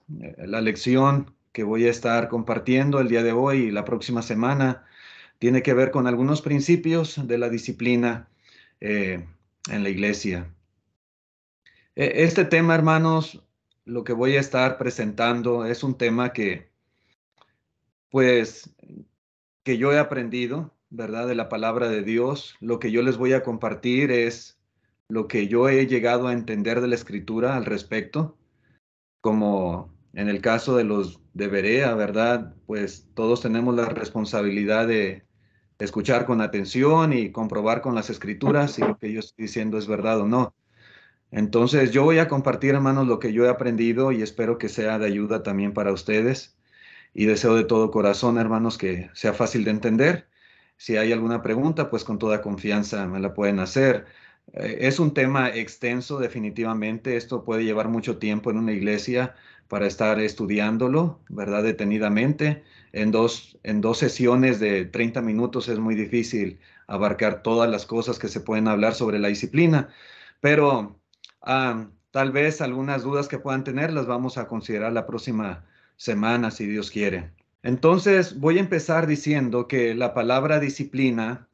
La lección que voy a estar compartiendo el día de hoy y la próxima semana tiene que ver con algunos principios de la disciplina eh, en la iglesia. Este tema, hermanos, lo que voy a estar presentando es un tema pues, que yo he aprendido, ¿verdad? De la palabra de Dios. Lo que yo les voy a compartir es lo que yo he llegado a entender de la Escritura al respecto, como en el caso de los de Berea, ¿verdad? Pues todos tenemos la responsabilidad de escuchar con atención y comprobar con las Escrituras si lo que yo estoy diciendo es verdad o no. Entonces, yo voy a compartir, hermanos, lo que yo he aprendido y espero que sea de ayuda también para ustedes. Y deseo de todo corazón, hermanos, que sea fácil de entender. Si hay alguna pregunta, pues con toda confianza me la pueden hacer. Es un tema extenso, definitivamente. Esto puede llevar mucho tiempo en una iglesia para estar estudiándolo, ¿verdad? Detenidamente. En dos sesiones de 30 minutos es muy difícil abarcar todas las cosas que se pueden hablar sobre la disciplina, pero tal vez algunas dudas que puedan tener las vamos a considerar la próxima semana, si Dios quiere. Entonces, voy a empezar diciendo que la palabra disciplina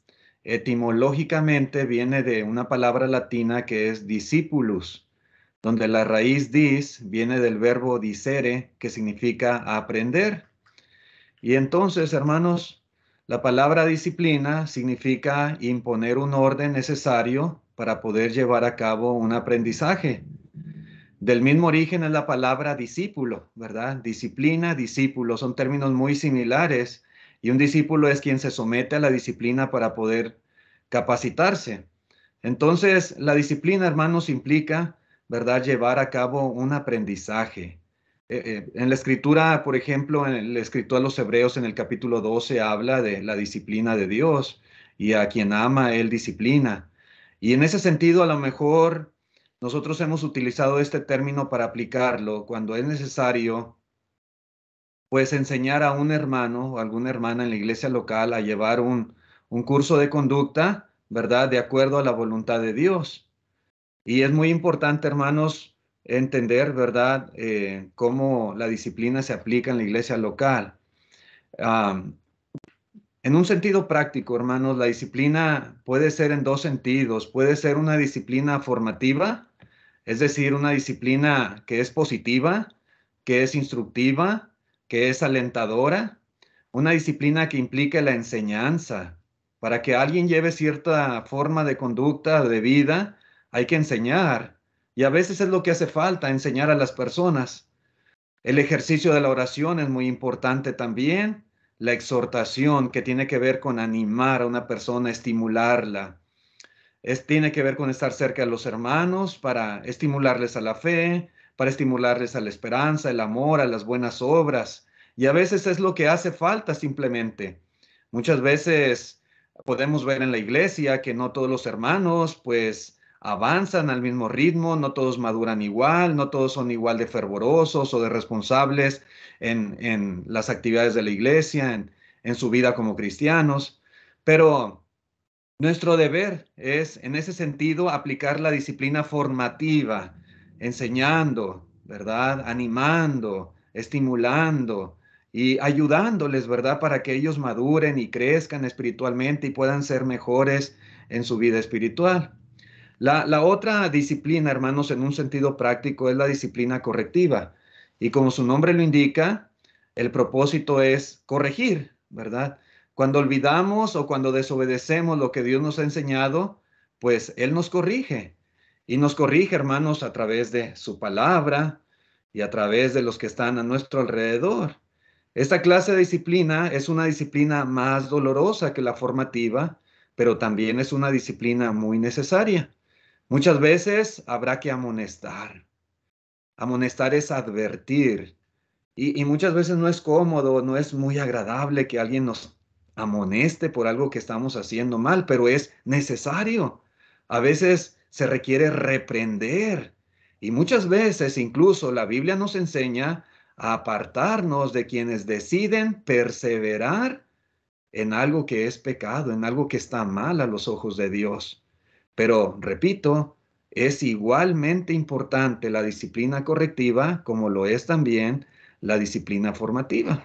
etimológicamente viene de una palabra latina que es discipulus, donde la raíz dis viene del verbo dicere, que significa aprender. Y entonces, hermanos, la palabra disciplina significa imponer un orden necesario para poder llevar a cabo un aprendizaje. Del mismo origen es la palabra discípulo, ¿verdad? Disciplina, discípulo, son términos muy similares y un discípulo es quien se somete a la disciplina para poder capacitarse. Entonces, la disciplina, hermanos, implica, ¿verdad?, llevar a cabo un aprendizaje. En la escritura, por ejemplo, en el escritor a los Hebreos en el capítulo 12 habla de la disciplina de Dios y a quien ama, él disciplina. Y en ese sentido, a lo mejor nosotros hemos utilizado este término para aplicarlo cuando es necesario, pues enseñar a un hermano o alguna hermana en la iglesia local a llevar un curso de conducta, ¿verdad? De acuerdo a la voluntad de Dios. Y es muy importante, hermanos, entender, ¿verdad? Cómo la disciplina se aplica en la iglesia local. Um, en un sentido práctico, hermanos, la disciplina puede ser en dos sentidos. Puede ser una disciplina formativa, es decir, una disciplina que es positiva, que es instructiva, que es alentadora, una disciplina que implica la enseñanza. Para que alguien lleve cierta forma de conducta, de vida, hay que enseñar. Y a veces es lo que hace falta, enseñar a las personas. El ejercicio de la oración es muy importante también. La exhortación, que tiene que ver con animar a una persona, estimularla. Tiene que ver con estar cerca de los hermanos para estimularles a la fe, para estimularles a la esperanza, el amor, a las buenas obras. Y a veces es lo que hace falta simplemente. Muchas veces podemos ver en la iglesia que no todos los hermanos pues avanzan al mismo ritmo, no todos maduran igual, no todos son igual de fervorosos o de responsables en las actividades de la iglesia, en su vida como cristianos. Pero nuestro deber es, en ese sentido, aplicar la disciplina formativa, enseñando, ¿verdad? Animando, estimulando y ayudándoles, ¿verdad? Para que ellos maduren y crezcan espiritualmente y puedan ser mejores en su vida espiritual. La otra disciplina, hermanos, en un sentido práctico, es la disciplina correctiva. Y como su nombre lo indica, el propósito es corregir, ¿verdad? Cuando olvidamos o cuando desobedecemos lo que Dios nos ha enseñado, pues Él nos corrige. Y nos corrige, hermanos, a través de su palabra y a través de los que están a nuestro alrededor. Esta clase de disciplina es una disciplina más dolorosa que la formativa, pero también es una disciplina muy necesaria. Muchas veces habrá que amonestar. Amonestar es advertir. Y muchas veces no es cómodo, no es muy agradable que alguien nos amoneste por algo que estamos haciendo mal, pero es necesario. A veces se requiere reprender. Y muchas veces incluso la Biblia nos enseña a apartarnos de quienes deciden perseverar en algo que es pecado, en algo que está mal a los ojos de Dios. Pero, repito, es igualmente importante la disciplina correctiva como lo es también la disciplina formativa.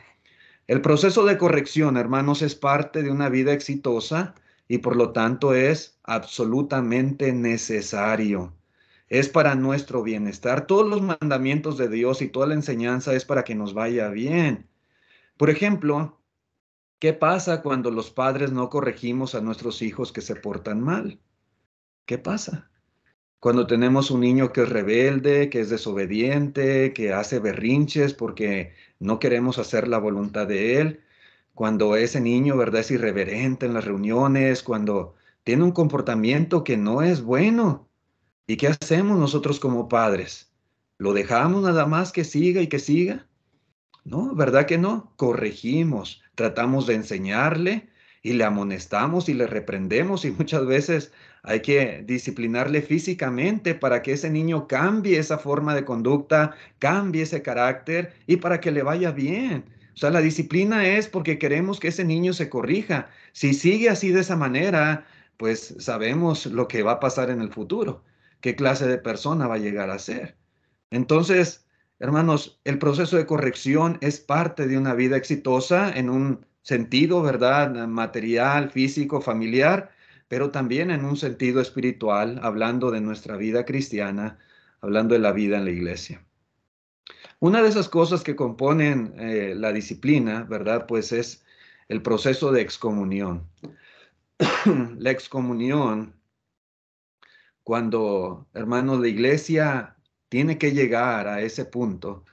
El proceso de corrección, hermanos, es parte de una vida exitosa y por lo tanto es absolutamente necesario. Es para nuestro bienestar. Todos los mandamientos de Dios y toda la enseñanza es para que nos vaya bien. Por ejemplo, ¿qué pasa cuando los padres no corregimos a nuestros hijos que se portan mal? ¿Qué pasa? Cuando tenemos un niño que es rebelde, que es desobediente, que hace berrinches porque no queremos hacer la voluntad de él, cuando ese niño, ¿verdad?, es irreverente en las reuniones, cuando tiene un comportamiento que no es bueno. ¿Y qué hacemos nosotros como padres? ¿Lo dejamos nada más que siga y que siga? No, ¿verdad que no? Corregimos, tratamos de enseñarle y le amonestamos y le reprendemos y muchas veces hay que disciplinarle físicamente para que ese niño cambie esa forma de conducta, cambie ese carácter y para que le vaya bien. O sea, la disciplina es porque queremos que ese niño se corrija. Si sigue así de esa manera, pues sabemos lo que va a pasar en el futuro, qué clase de persona va a llegar a ser. Entonces, hermanos, el proceso de corrección es parte de una vida exitosa en un sentido, ¿verdad? Material, físico, familiar, pero también en un sentido espiritual, hablando de nuestra vida cristiana, hablando de la vida en la iglesia. Una de esas cosas que componen la disciplina, ¿verdad? Pues es el proceso de excomunión. La excomunión, cuando, hermanos, la iglesia tiene que llegar a ese punto,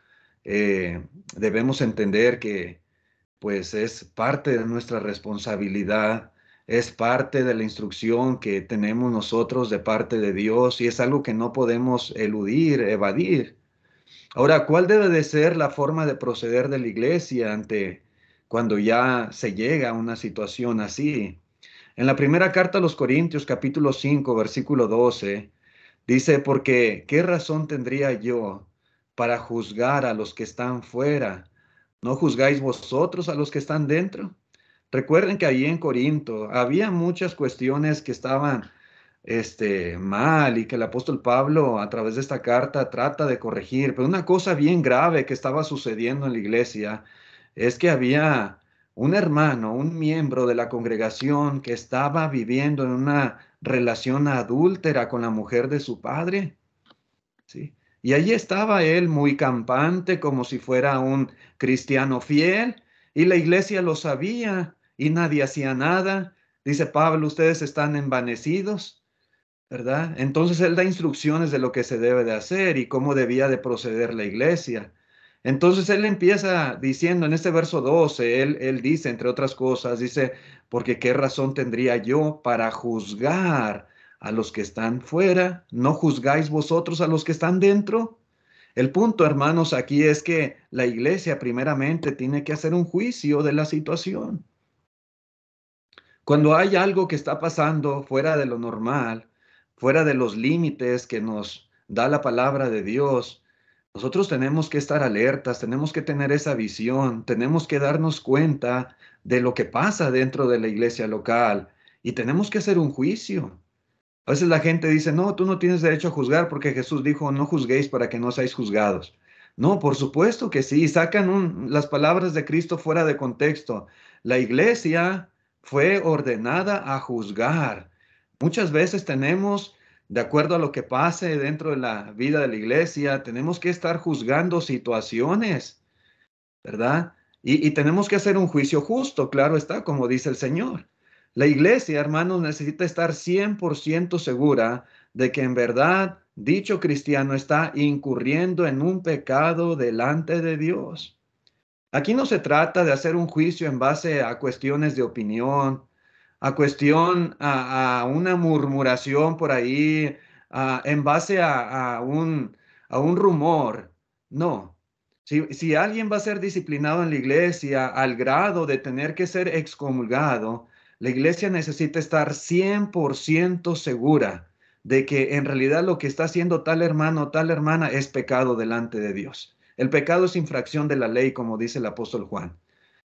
debemos entender que pues es parte de nuestra responsabilidad, es parte de la instrucción que tenemos nosotros de parte de Dios y es algo que no podemos eludir, evadir. Ahora, ¿cuál debe de ser la forma de proceder de la iglesia ante cuando ya se llega a una situación así? En la primera carta a los Corintios, capítulo 5, versículo 12, dice, porque ¿qué razón tendría yo para juzgar a los que están fuera? ¿No juzgáis vosotros a los que están dentro? Recuerden que allí en Corinto había muchas cuestiones que estaban mal y que el apóstol Pablo a través de esta carta trata de corregir. Pero una cosa bien grave que estaba sucediendo en la iglesia es que había un hermano, un miembro de la congregación que estaba viviendo en una relación adúltera con la mujer de su padre, ¿sí? Y allí estaba él muy campante, como si fuera un cristiano fiel, y la iglesia lo sabía y nadie hacía nada. Dice Pablo, ustedes están envanecidos, ¿verdad? Entonces él da instrucciones de lo que se debe de hacer y cómo debía de proceder la iglesia. Entonces él empieza diciendo en este verso 12, él dice, entre otras cosas, dice, porque qué razón tendría yo para juzgar a los que están fuera, ¿no juzgáis vosotros a los que están dentro? El punto, hermanos, aquí es que la iglesia primeramente tiene que hacer un juicio de la situación. Cuando hay algo que está pasando fuera de lo normal, fuera de los límites que nos da la palabra de Dios, nosotros tenemos que estar alertas, tenemos que tener esa visión, tenemos que darnos cuenta de lo que pasa dentro de la iglesia local y tenemos que hacer un juicio. A veces la gente dice, no, tú no tienes derecho a juzgar porque Jesús dijo, no juzguéis para que no seáis juzgados. No, por supuesto que sí, sacan las palabras de Cristo fuera de contexto. La iglesia fue ordenada a juzgar. Muchas veces tenemos, de acuerdo a lo que pase dentro de la vida de la iglesia, tenemos que estar juzgando situaciones, ¿verdad? Y tenemos que hacer un juicio justo, claro está, como dice el Señor. La iglesia, hermanos, necesita estar 100% segura de que en verdad dicho cristiano está incurriendo en un pecado delante de Dios. Aquí no se trata de hacer un juicio en base a cuestiones de opinión, a cuestión, a una murmuración por ahí, en base a un rumor. No. Si alguien va a ser disciplinado en la iglesia al grado de tener que ser excomulgado, la iglesia necesita estar 100% segura de que en realidad lo que está haciendo tal hermano o tal hermana es pecado delante de Dios. El pecado es infracción de la ley, como dice el apóstol Juan.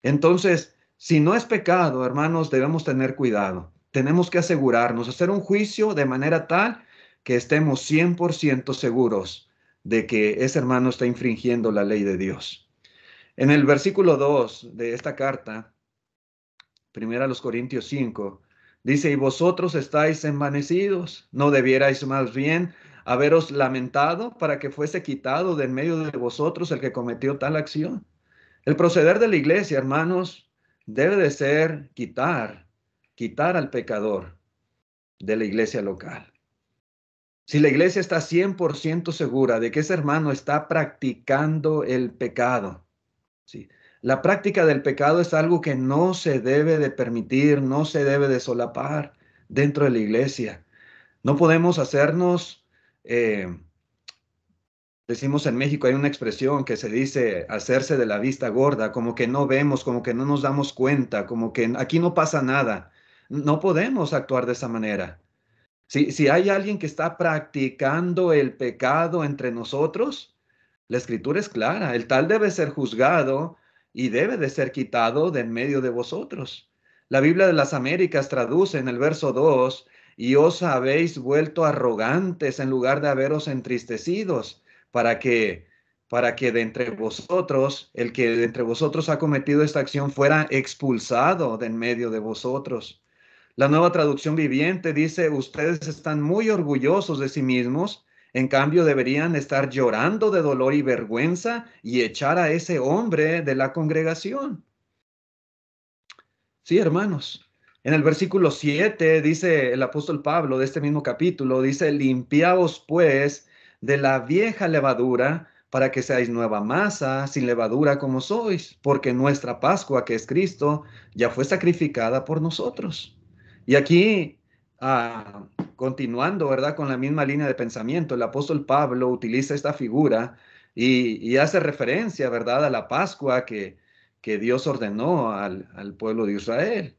Entonces, si no es pecado, hermanos, debemos tener cuidado. Tenemos que asegurarnos, hacer un juicio de manera tal que estemos 100% seguros de que ese hermano está infringiendo la ley de Dios. En el versículo 2 de esta carta, primera a los Corintios 5, dice, y vosotros estáis envanecidos, ¿no debierais más bien haberos lamentado para que fuese quitado de en medio de vosotros el que cometió tal acción? El proceder de la iglesia, hermanos, debe de ser quitar al pecador de la iglesia local. Si la iglesia está 100% segura de que ese hermano está practicando el pecado, ¿sí? La práctica del pecado es algo que no se debe de permitir, no se debe de solapar dentro de la iglesia. No podemos hacernos, decimos en México, hay una expresión que se dice hacerse de la vista gorda, como que no vemos, como que no nos damos cuenta, como que aquí no pasa nada. No podemos actuar de esa manera. Si hay alguien que está practicando el pecado entre nosotros, la escritura es clara, el tal debe ser juzgado y debe de ser quitado de en medio de vosotros. La Biblia de las Américas traduce en el verso 2, y os habéis vuelto arrogantes en lugar de haberos entristecidos, para que, para que de entre vosotros, el que de entre vosotros ha cometido esta acción fuera expulsado de en medio de vosotros. La Nueva Traducción Viviente dice, ustedes están muy orgullosos de sí mismos, en cambio deberían estar llorando de dolor y vergüenza y echar a ese hombre de la congregación. Sí, hermanos. En el versículo 7 dice el apóstol Pablo de este mismo capítulo, dice, limpiaos pues de la vieja levadura para que seáis nueva masa, sin levadura como sois, porque nuestra Pascua, que es Cristo, ya fue sacrificada por nosotros. Y aquí, continuando, ¿verdad? Con la misma línea de pensamiento, el apóstol Pablo utiliza esta figura y hace referencia, ¿verdad? A la Pascua que Dios ordenó al pueblo de Israel.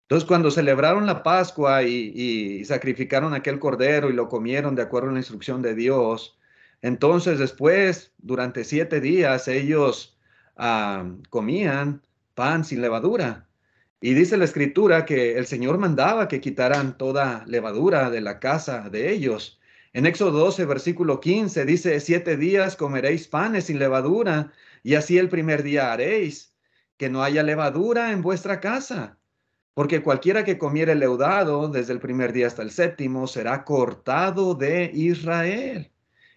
Entonces, cuando celebraron la Pascua y sacrificaron aquel cordero y lo comieron de acuerdo a la instrucción de Dios, entonces después, durante 7 días, ellos comían pan sin levadura. Y dice la escritura que el Señor mandaba que quitaran toda levadura de la casa de ellos. En Éxodo 12, versículo 15, dice, 7 días comeréis panes sin levadura, y así el primer día haréis, que no haya levadura en vuestra casa. Porque cualquiera que comiere leudado desde el primer día hasta el séptimo será cortado de Israel.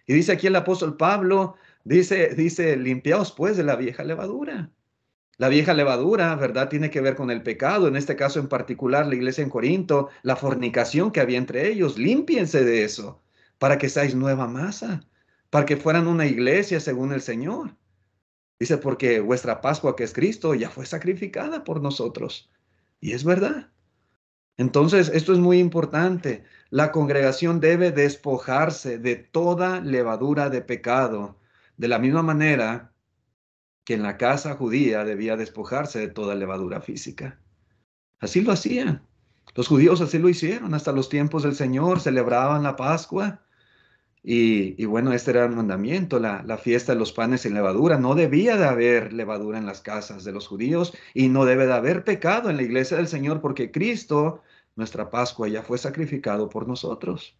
Y dice aquí el apóstol Pablo, dice, limpiaos pues de la vieja levadura. La vieja levadura, ¿verdad? Tiene que ver con el pecado, en este caso en particular la iglesia en Corinto, la fornicación que había entre ellos. Límpiense de eso para que seáis nueva masa, para que fueran una iglesia según el Señor. Dice, porque vuestra Pascua, que es Cristo, ya fue sacrificada por nosotros. Y es verdad. Entonces, esto es muy importante. La congregación debe despojarse de toda levadura de pecado, de la misma manera que en la casa judía debía despojarse de toda levadura física. Así lo hacían. Los judíos así lo hicieron hasta los tiempos del Señor, celebraban la Pascua y bueno, este era el mandamiento, la fiesta de los panes sin levadura. No debía de haber levadura en las casas de los judíos y no debe de haber pecado en la iglesia del Señor porque Cristo, nuestra Pascua, ya fue sacrificado por nosotros.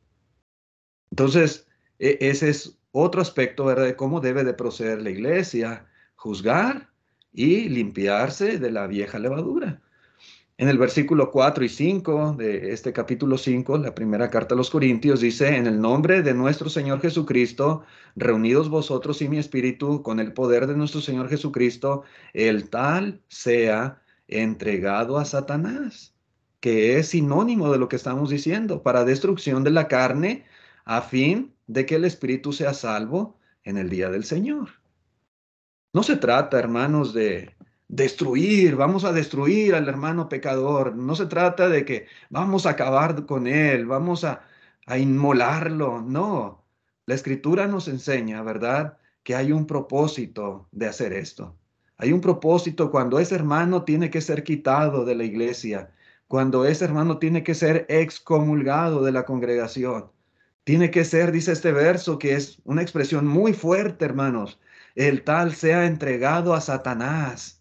Entonces, ese es otro aspecto, ¿verdad?, de cómo debe de proceder la iglesia, juzgar y limpiarse de la vieja levadura. En el versículo 4 y 5 de este capítulo 5, la primera carta a los Corintios, dice, en el nombre de nuestro Señor Jesucristo, reunidos vosotros y mi espíritu con el poder de nuestro Señor Jesucristo, el tal sea entregado a Satanás, que es sinónimo de lo que estamos diciendo, para destrucción de la carne, a fin de que el espíritu sea salvo en el día del Señor. No se trata, hermanos, de destruir, vamos a destruir al hermano pecador. No se trata de que vamos a acabar con él, vamos a inmolarlo. No, la escritura nos enseña, ¿verdad?, que hay un propósito de hacer esto. Hay un propósito cuando ese hermano tiene que ser quitado de la iglesia, cuando ese hermano tiene que ser excomulgado de la congregación. Tiene que ser, dice este verso, que es una expresión muy fuerte, hermanos, el tal sea entregado a Satanás.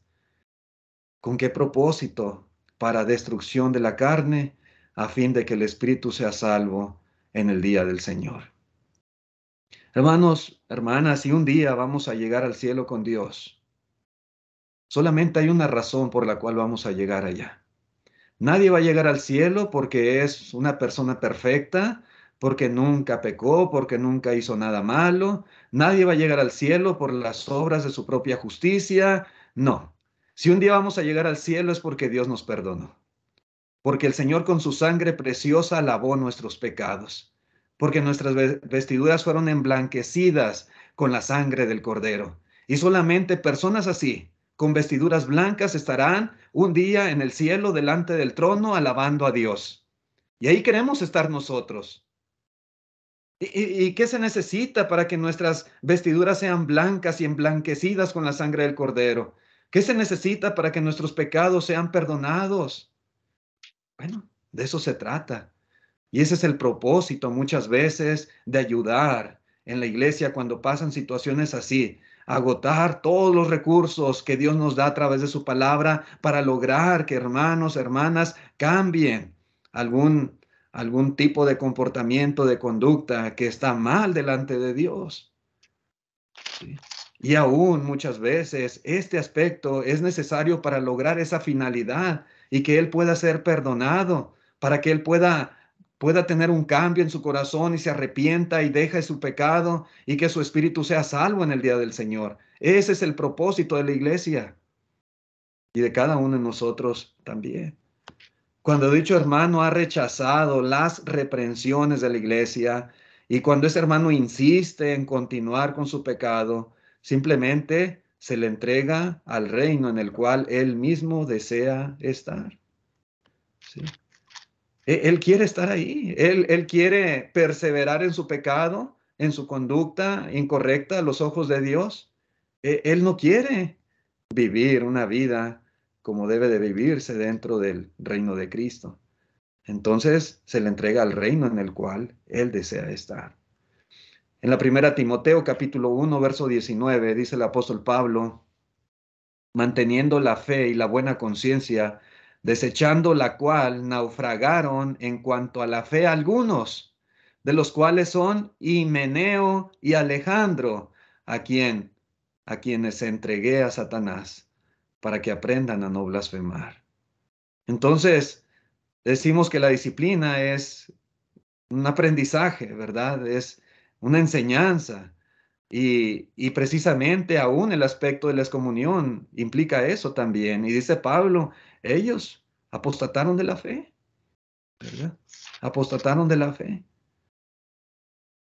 ¿Con qué propósito? Para destrucción de la carne, a fin de que el espíritu sea salvo en el día del Señor. Hermanos, hermanas, si un día vamos a llegar al cielo con Dios, solamente hay una razón por la cual vamos a llegar allá. Nadie va a llegar al cielo porque es una persona perfecta, porque nunca pecó, porque nunca hizo nada malo. Nadie va a llegar al cielo por las obras de su propia justicia. No. Si un día vamos a llegar al cielo es porque Dios nos perdonó, porque el Señor con su sangre preciosa lavó nuestros pecados, porque nuestras vestiduras fueron emblanquecidas con la sangre del Cordero. Y solamente personas así, con vestiduras blancas, estarán un día en el cielo delante del trono alabando a Dios. Y ahí queremos estar nosotros. ¿Y qué se necesita para que nuestras vestiduras sean blancas y emblanquecidas con la sangre del Cordero? ¿Qué se necesita para que nuestros pecados sean perdonados? Bueno, de eso se trata. Y ese es el propósito muchas veces de ayudar en la iglesia cuando pasan situaciones así, agotar todos los recursos que Dios nos da a través de su palabra para lograr que hermanos, hermanas cambien algún, algún tipo de comportamiento, de conducta que está mal delante de Dios. ¿Sí? Y aún muchas veces este aspecto es necesario para lograr esa finalidad y que Él pueda ser perdonado, para que Él pueda tener un cambio en su corazón y se arrepienta y deje su pecado y que su espíritu sea salvo en el día del Señor. Ese es el propósito de la iglesia y de cada uno de nosotros también. Cuando dicho hermano ha rechazado las reprensiones de la iglesia y cuando ese hermano insiste en continuar con su pecado, simplemente se le entrega al reino en el cual él mismo desea estar. ¿Sí? Él quiere estar ahí, él quiere perseverar en su pecado, en su conducta incorrecta a los ojos de Dios. Él no quiere vivir una vida como debe de vivirse dentro del reino de Cristo. Entonces se le entrega al reino en el cual él desea estar. En la primera Timoteo capítulo 1, verso 19, dice el apóstol Pablo, manteniendo la fe y la buena conciencia, desechando la cual naufragaron en cuanto a la fe algunos, de los cuales son Himeneo y Alejandro, a quienes entregué a Satanás, para que aprendan a no blasfemar. Entonces, decimos que la disciplina es un aprendizaje, ¿verdad? Es una enseñanza. Y precisamente aún el aspecto de la excomunión implica eso también. Y dice Pablo, ellos apostataron de la fe, ¿verdad? Apostataron de la fe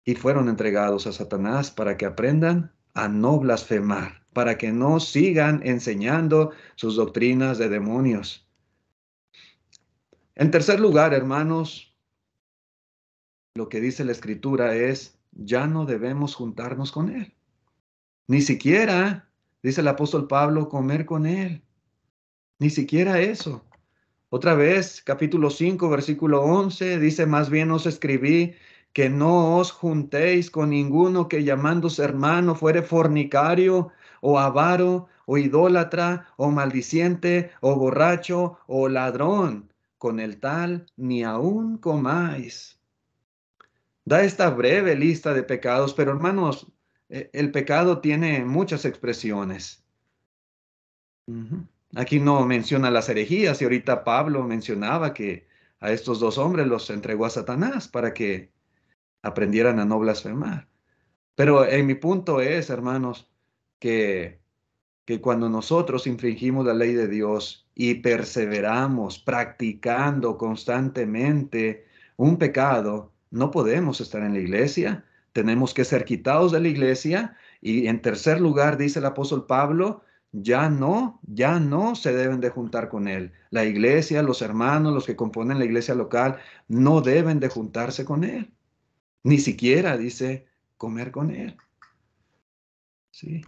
y fueron entregados a Satanás para que aprendan a no blasfemar, para que no sigan enseñando sus doctrinas de demonios. En tercer lugar, hermanos, lo que dice la Escritura es, ya no debemos juntarnos con él. Ni siquiera, dice el apóstol Pablo, comer con él. Ni siquiera eso. Otra vez, capítulo 5, versículo 11, dice, más bien os escribí que no os juntéis con ninguno que llamándose hermano fuere fornicario, o avaro, o idólatra, o maldiciente, o borracho, o ladrón. Con el tal ni aun comáis. Da esta breve lista de pecados, pero hermanos, el pecado tiene muchas expresiones. Ujú. Aquí no menciona las herejías y ahorita Pablo mencionaba que a estos dos hombres los entregó a Satanás para que aprendieran a no blasfemar. Pero en mi punto es, hermanos, que, que cuando nosotros infringimos la ley de Dios y perseveramos practicando constantemente un pecado, no podemos estar en la iglesia, tenemos que ser quitados de la iglesia y en tercer lugar, dice el apóstol Pablo, ya no se deben de juntar con él. La iglesia, los hermanos, los que componen la iglesia local, no deben de juntarse con él. Ni siquiera, dice, comer con él. ¿Sí?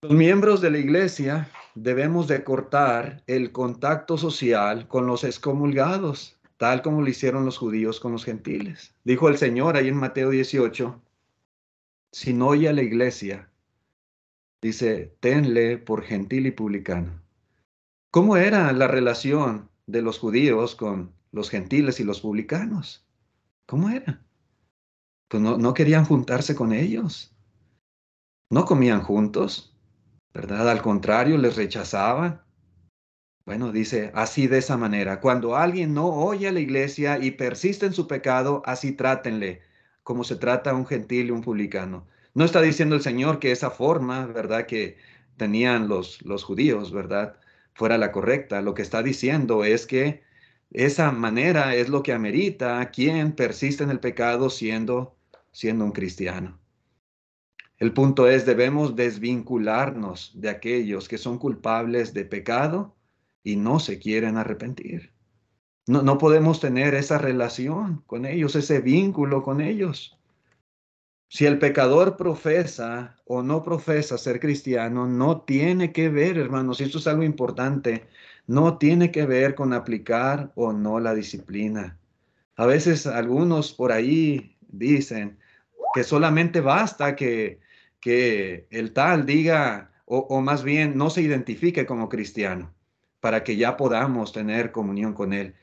Los miembros de la iglesia debemos de cortar el contacto social con los excomulgados, tal como lo hicieron los judíos con los gentiles. Dijo el Señor ahí en Mateo 18, si no oye a la iglesia, dice, tenle por gentil y publicano. ¿Cómo era la relación de los judíos con los gentiles y los publicanos? ¿Cómo era? Pues no querían juntarse con ellos, no comían juntos, ¿verdad? Al contrario, les rechazaban. Bueno, dice así de esa manera. Cuando alguien no oye a la iglesia y persiste en su pecado, así trátenle, como se trata a un gentil y un publicano. No está diciendo el Señor que esa forma, ¿verdad?, que tenían los judíos, ¿verdad?, fuera la correcta. Lo que está diciendo es que esa manera es lo que amerita a quien persiste en el pecado siendo un cristiano. El punto es, debemos desvincularnos de aquellos que son culpables de pecado y no se quieren arrepentir. No podemos tener esa relación con ellos, ese vínculo con ellos. Si el pecador profesa o no profesa ser cristiano, no tiene que ver, hermanos, y esto es algo importante, no tiene que ver con aplicar o no la disciplina. A veces algunos por ahí dicen que solamente basta que el tal diga, o más bien no se identifique como cristiano, para que ya podamos tener comunión con él.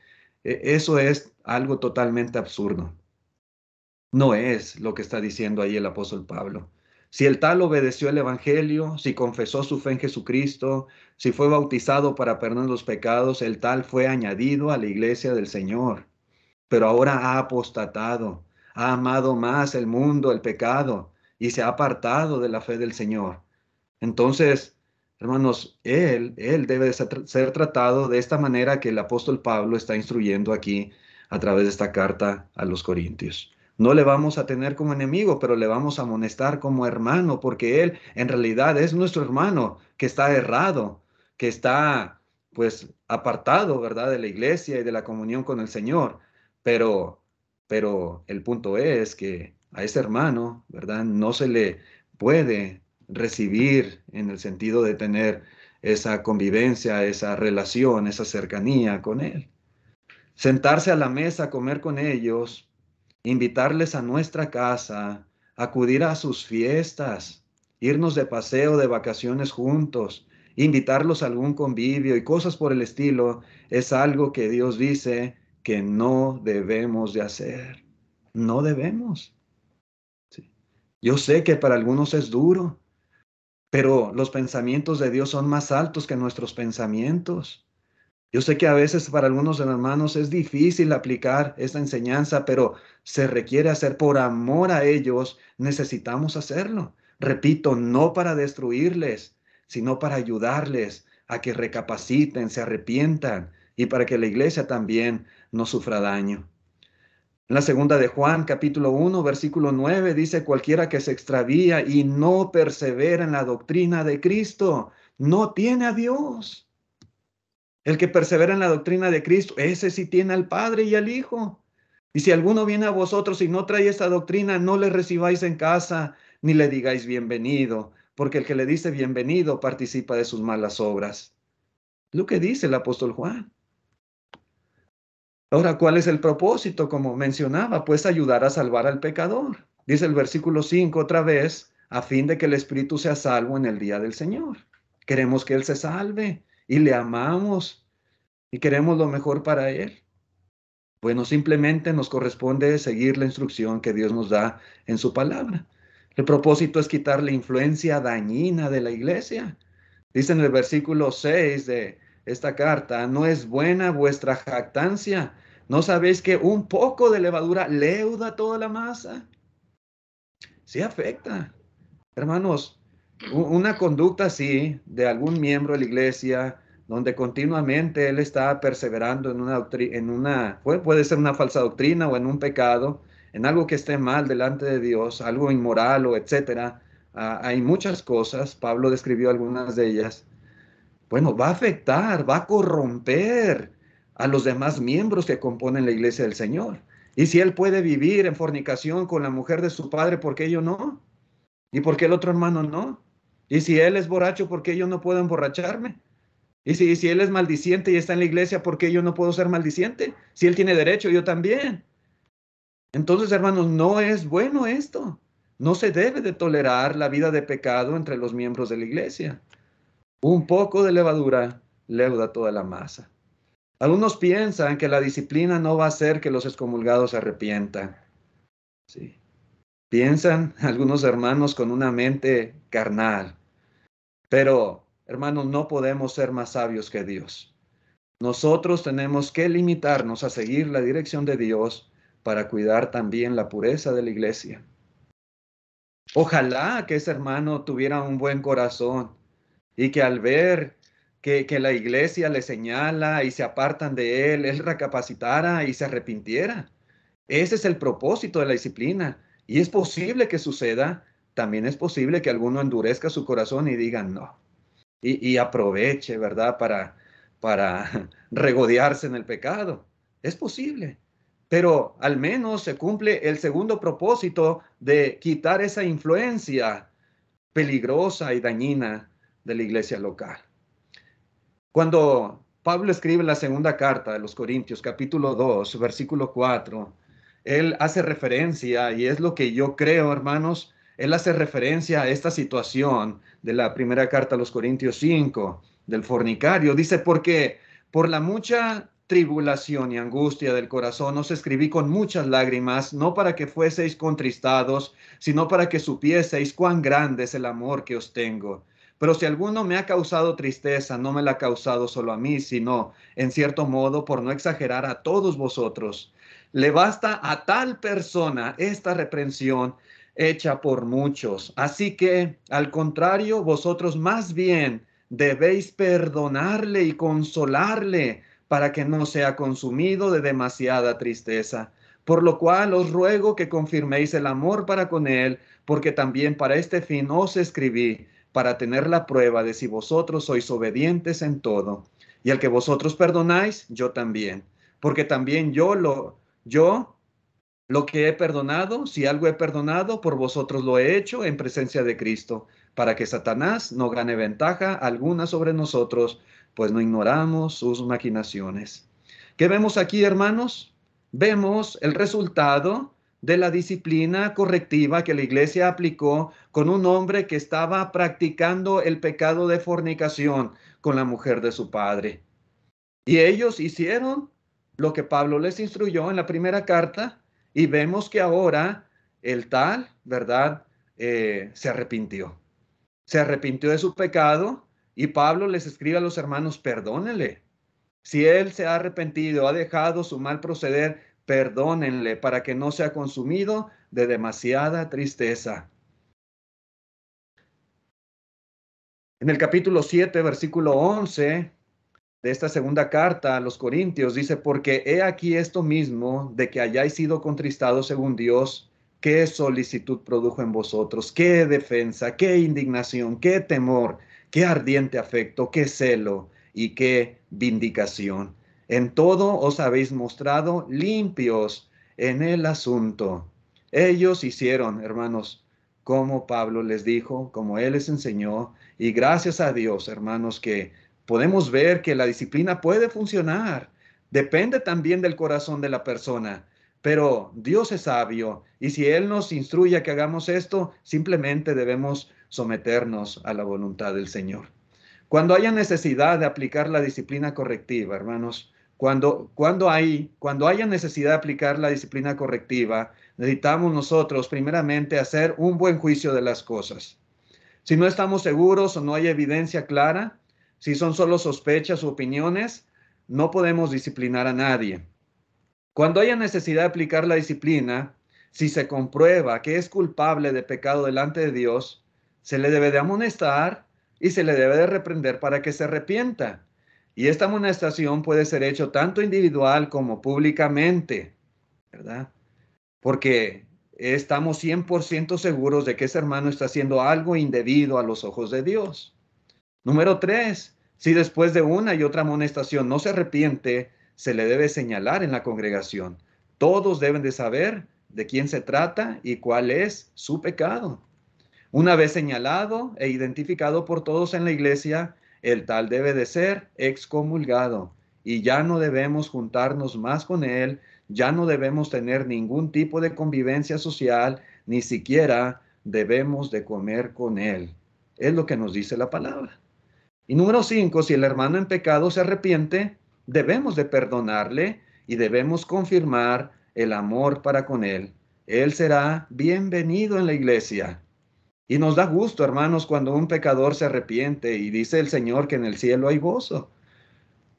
Eso es algo totalmente absurdo. No es lo que está diciendo ahí el apóstol Pablo. Si el tal obedeció el evangelio, si confesó su fe en Jesucristo, si fue bautizado para perdón de los pecados, el tal fue añadido a la iglesia del Señor. Pero ahora ha apostatado, ha amado más el mundo, el pecado, y se ha apartado de la fe del Señor. Entonces, hermanos, él debe ser tratado de esta manera que el apóstol Pablo está instruyendo aquí a través de esta carta a los Corintios. No le vamos a tener como enemigo, pero le vamos a amonestar como hermano, porque él en realidad es nuestro hermano que está errado, que está pues apartado, ¿verdad?, de la iglesia y de la comunión con el Señor. Pero, pero el punto es que a ese hermano, ¿verdad?, no se le puede recibir en el sentido de tener esa convivencia, esa relación, esa cercanía con él. Sentarse a la mesa, comer con ellos, invitarles a nuestra casa, acudir a sus fiestas, irnos de paseo, de vacaciones juntos, invitarlos a algún convivio y cosas por el estilo, es algo que Dios dice que no debemos de hacer. No debemos. Sí. Yo sé que para algunos es duro, pero los pensamientos de Dios son más altos que nuestros pensamientos. Yo sé que a veces para algunos hermanos es difícil aplicar esta enseñanza, pero se requiere hacer por amor a ellos. Necesitamos hacerlo. Repito, no para destruirles, sino para ayudarles a que recapaciten, se arrepientan y para que la iglesia también no sufra daño. En la segunda de Juan, capítulo 1, versículo 9, dice, cualquiera que se extravía y no persevera en la doctrina de Cristo, no tiene a Dios. El que persevera en la doctrina de Cristo, ese sí tiene al Padre y al Hijo. Y si alguno viene a vosotros y no trae esta doctrina, no le recibáis en casa, ni le digáis bienvenido, porque el que le dice bienvenido participa de sus malas obras. Lo que dice el apóstol Juan. Ahora, ¿cuál es el propósito? Como mencionaba, pues ayudar a salvar al pecador. Dice el versículo 5 otra vez, a fin de que el espíritu sea salvo en el día del Señor. Queremos que Él se salve y le amamos y queremos lo mejor para Él. Bueno, simplemente nos corresponde seguir la instrucción que Dios nos da en su palabra. El propósito es quitar la influencia dañina de la iglesia. Dice en el versículo 6 de esta carta, no es buena vuestra jactancia. ¿No sabéis que un poco de levadura leuda toda la masa? Sí afecta. Hermanos, una conducta así de algún miembro de la iglesia, donde continuamente él está perseverando en puede ser una falsa doctrina o en un pecado, en algo que esté mal delante de Dios, algo inmoral o etcétera. Hay muchas cosas, Pablo describió algunas de ellas. Bueno, va a afectar, va a corromper a los demás miembros que componen la iglesia del Señor. Y si él puede vivir en fornicación con la mujer de su padre, ¿por qué yo no? ¿Y por qué el otro hermano no? Y si él es borracho, ¿por qué yo no puedo emborracharme? Y si él es maldiciente y está en la iglesia, ¿por qué yo no puedo ser maldiciente? Si él tiene derecho, yo también. Entonces, hermanos, no es bueno esto. No se debe de tolerar la vida de pecado entre los miembros de la iglesia. Un poco de levadura leuda toda la masa. Algunos piensan que la disciplina no va a hacer que los excomulgados se arrepientan. Sí. Piensan algunos hermanos con una mente carnal. Pero, hermanos, no podemos ser más sabios que Dios. Nosotros tenemos que limitarnos a seguir la dirección de Dios para cuidar también la pureza de la iglesia. Ojalá que ese hermano tuviera un buen corazón y que al ver que la iglesia le señala y se apartan de él recapacitara y se arrepintiera. Ese es el propósito de la disciplina. Y es posible que suceda. También es posible que alguno endurezca su corazón y diga no. Y aproveche, ¿verdad? Para regodearse en el pecado. Es posible. Pero al menos se cumple el segundo propósito de quitar esa influencia peligrosa y dañina de la iglesia local. Cuando Pablo escribe la segunda carta de los Corintios, capítulo 2, versículo 4, él hace referencia, y es lo que yo creo, hermanos, él hace referencia a esta situación de la primera carta a los Corintios 5, del fornicario. Dice, porque por la mucha tribulación y angustia del corazón os escribí con muchas lágrimas, no para que fueseis contristados, sino para que supieseis cuán grande es el amor que os tengo. Pero si alguno me ha causado tristeza, no me la ha causado solo a mí, sino, en cierto modo, por no exagerar, a todos vosotros. Le basta a tal persona esta reprensión hecha por muchos. Así que, al contrario, vosotros más bien debéis perdonarle y consolarle para que no sea consumido de demasiada tristeza. Por lo cual os ruego que confirméis el amor para con él, porque también para este fin os escribí, para tener la prueba de si vosotros sois obedientes en todo. Y al que vosotros perdonáis, yo también. Porque también yo lo que he perdonado, si algo he perdonado, por vosotros lo he hecho en presencia de Cristo, para que Satanás no gane ventaja alguna sobre nosotros, pues no ignoramos sus maquinaciones. ¿Qué vemos aquí, hermanos? Vemos el resultado de la disciplina correctiva que la iglesia aplicó con un hombre que estaba practicando el pecado de fornicación con la mujer de su padre. Y ellos hicieron lo que Pablo les instruyó en la primera carta y vemos que ahora el tal, ¿verdad? Se arrepintió. Se arrepintió de su pecado y Pablo les escribe a los hermanos, perdónenle. Si él se ha arrepentido, ha dejado su mal proceder, perdónenle para que no sea consumido de demasiada tristeza. En el capítulo 7, versículo 11 de esta segunda carta a los Corintios, dice, porque he aquí esto mismo, de que hayáis sido contristados según Dios, qué solicitud produjo en vosotros, qué defensa, qué indignación, qué temor, qué ardiente afecto, qué celo y qué vindicación. En todo os habéis mostrado limpios en el asunto. Ellos hicieron, hermanos, como Pablo les dijo, como él les enseñó, y gracias a Dios, hermanos, que podemos ver que la disciplina puede funcionar. Depende también del corazón de la persona, pero Dios es sabio y si Él nos instruye a que hagamos esto, simplemente debemos someternos a la voluntad del Señor. Cuando haya necesidad de aplicar la disciplina correctiva, hermanos, cuando haya necesidad de aplicar la disciplina correctiva, necesitamos nosotros primeramente hacer un buen juicio de las cosas. Si no estamos seguros o no hay evidencia clara, si son solo sospechas o opiniones, no podemos disciplinar a nadie. Cuando haya necesidad de aplicar la disciplina, si se comprueba que es culpable de pecado delante de Dios, se le debe de amonestar y se le debe de reprender para que se arrepienta. Y esta amonestación puede ser hecho tanto individual como públicamente, ¿verdad? Porque estamos 100% seguros de que ese hermano está haciendo algo indebido a los ojos de Dios. Número 3, si después de una y otra amonestación no se arrepiente, se le debe señalar en la congregación. Todos deben de saber de quién se trata y cuál es su pecado. Una vez señalado e identificado por todos en la iglesia, el tal debe de ser excomulgado y ya no debemos juntarnos más con él, ya no debemos tener ningún tipo de convivencia social, ni siquiera debemos de comer con él. Es lo que nos dice la palabra. Y número 5, si el hermano en pecado se arrepiente, debemos de perdonarle y debemos confirmar el amor para con él. Él será bienvenido en la iglesia. Y nos da gusto, hermanos, cuando un pecador se arrepiente y dice el Señor que en el cielo hay gozo.